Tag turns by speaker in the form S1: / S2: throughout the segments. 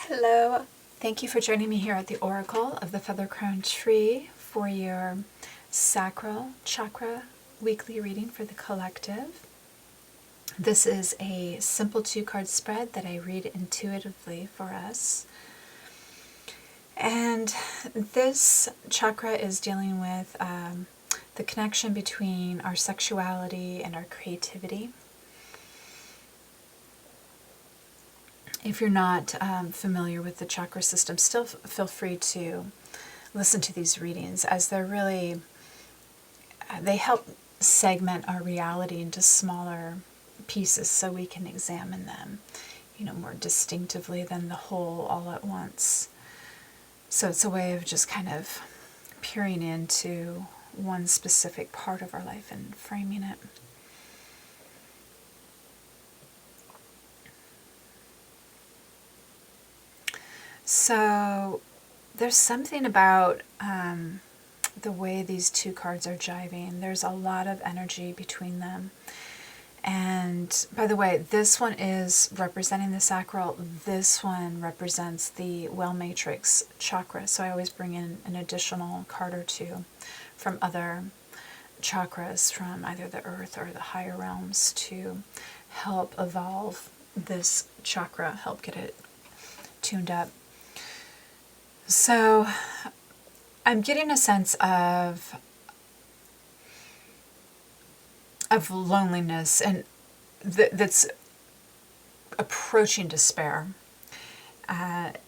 S1: Hello, thank you for joining me here at the Oracle of the Feather Crown Tree for your Sacral Chakra weekly reading for the collective. This is a simple 2-card spread that I read intuitively for us. And this chakra is dealing with the connection between our sexuality and our creativity. If you're not familiar with the chakra system, still feel free to listen to these readings, as they're really, they help segment our reality into smaller pieces so we can examine them, more distinctively than the whole all at once. So it's a way of just kind of peering into one specific part of our life and framing it. So there's something about the way these two cards are jiving. There's a lot of energy between them. And by the way, this one is representing the sacral. This one represents the well matrix chakra. So I always bring in an additional card or two from other chakras, from either the earth or the higher realms, to help evolve this chakra, help get it tuned up. So I'm getting a sense of loneliness, and that's approaching despair, and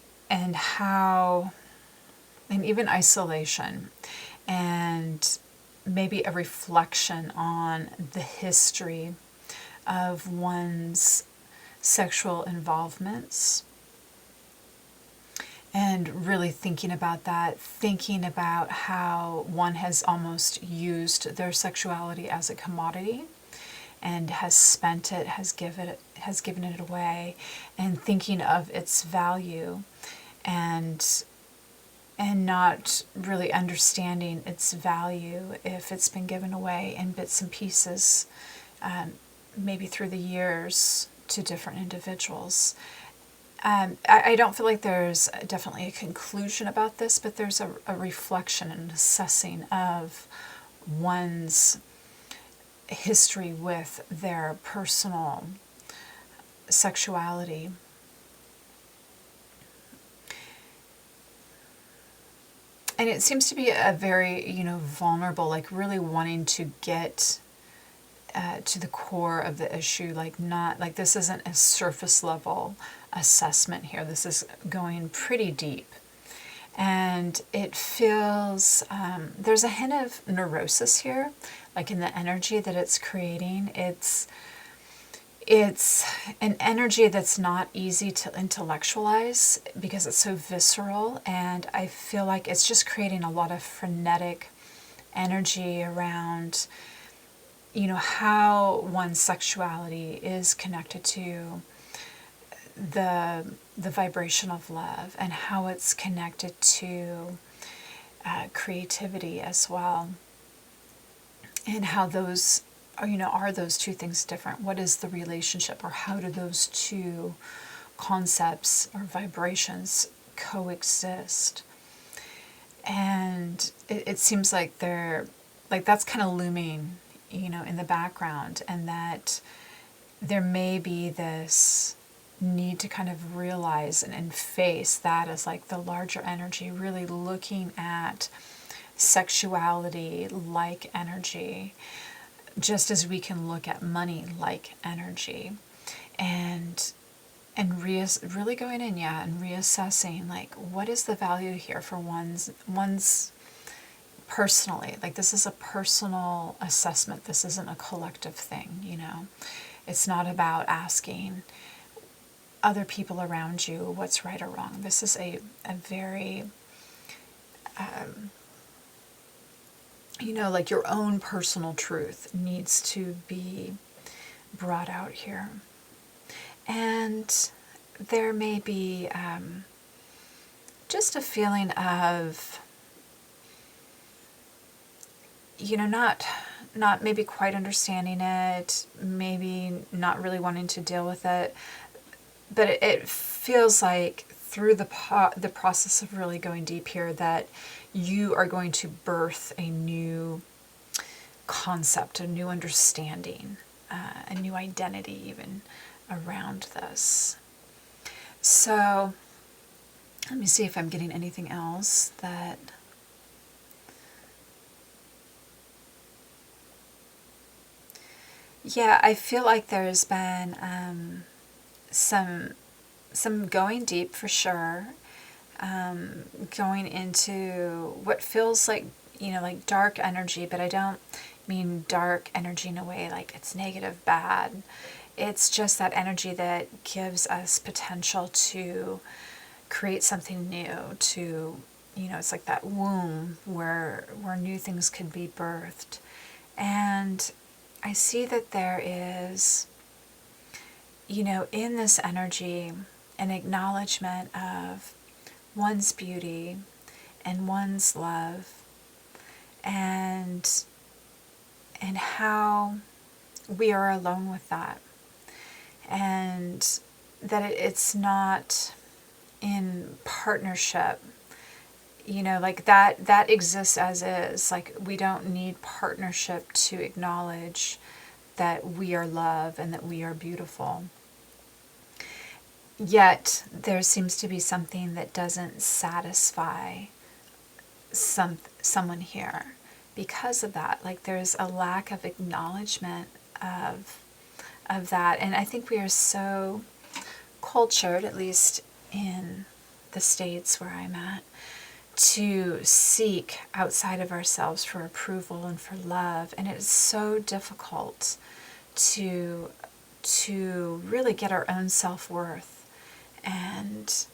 S1: even isolation, and maybe a reflection on the history of one's sexual involvements. And really thinking about that, thinking about how one has almost used their sexuality as a commodity and has spent it, has given it away, and thinking of its value and not really understanding its value if it's been given away in bits and pieces, maybe through the years, to different individuals. I don't feel like there's definitely a conclusion about this, but there's a reflection and assessing of one's history with their personal sexuality. And it seems to be a very, vulnerable, like really wanting to get to the core of the issue, like this isn't a surface level assessment here. This is going pretty deep. And it feels, there's a hint of neurosis here, like in the energy that it's creating. It's an energy that's not easy to intellectualize because it's so visceral, and I feel like it's just creating a lot of frenetic energy around how one's sexuality is connected to the vibration of love, and how it's connected to creativity as well, and how those are those two things different? What is the relationship, or how do those two concepts or vibrations coexist? And it seems like that's kind of looming in the background, and that there may be this need to kind of realize and face that as like the larger energy, really looking at sexuality like energy, just as we can look at money like energy, and really going in, and reassessing, like, what is the value here for one's personally. Like, this is a personal assessment. This isn't a collective thing, It's not about asking other people around you what's right or wrong. This is a very, like your own personal truth needs to be brought out here. And there may be just a feeling of, not maybe quite understanding it, maybe not really wanting to deal with it, but it feels like through the process of really going deep here, that you are going to birth a new concept, a new understanding, a new identity even around this. So let me see if I'm getting anything else that... Yeah, I feel like there's been some going deep for sure, going into what feels like, like dark energy, but I don't mean dark energy in a way like it's negative, bad. It's just that energy that gives us potential to create something new, to, it's like that womb where new things could be birthed. And I see that there is, in this energy, an acknowledgement of one's beauty and one's love, and how we are alone with that, and that it's not in partnership, like that exists as is. Like, we don't need partnership to acknowledge that we are love and that we are beautiful. Yet there seems to be something that doesn't satisfy someone here because of that. Like, there's a lack of acknowledgement of that. And I think we are so cultured, at least in the States where I'm at, to seek outside of ourselves for approval and for love. And it's so difficult to really get our own self-worth. And,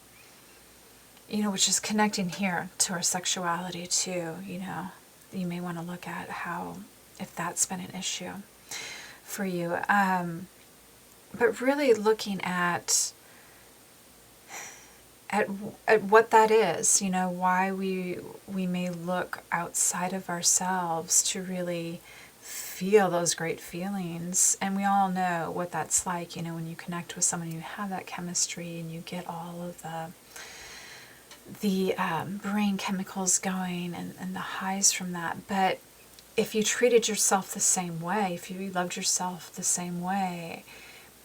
S1: which is connecting here to our sexuality too. You may want to look at if that's been an issue for you. But really looking at what that is, why we may look outside of ourselves to really feel those great feelings. And we all know what that's like, when you connect with someone, you have that chemistry and you get all of the brain chemicals going and the highs from that. But if you treated yourself the same way, if you loved yourself the same way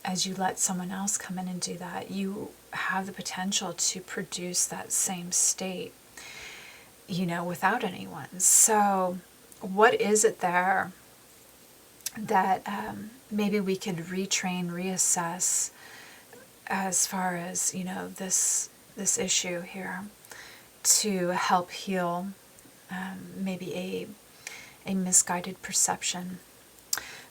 S1: as you let someone else come in and do that, you have the potential to produce that same state, without anyone. So what is it there that maybe we could retrain, reassess as far as, this issue here, to help heal maybe a misguided perception.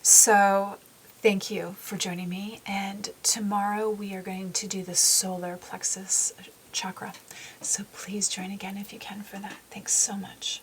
S1: So thank you for joining me, and tomorrow we are going to do the solar plexus chakra. So please join again if you can for that. Thanks so much.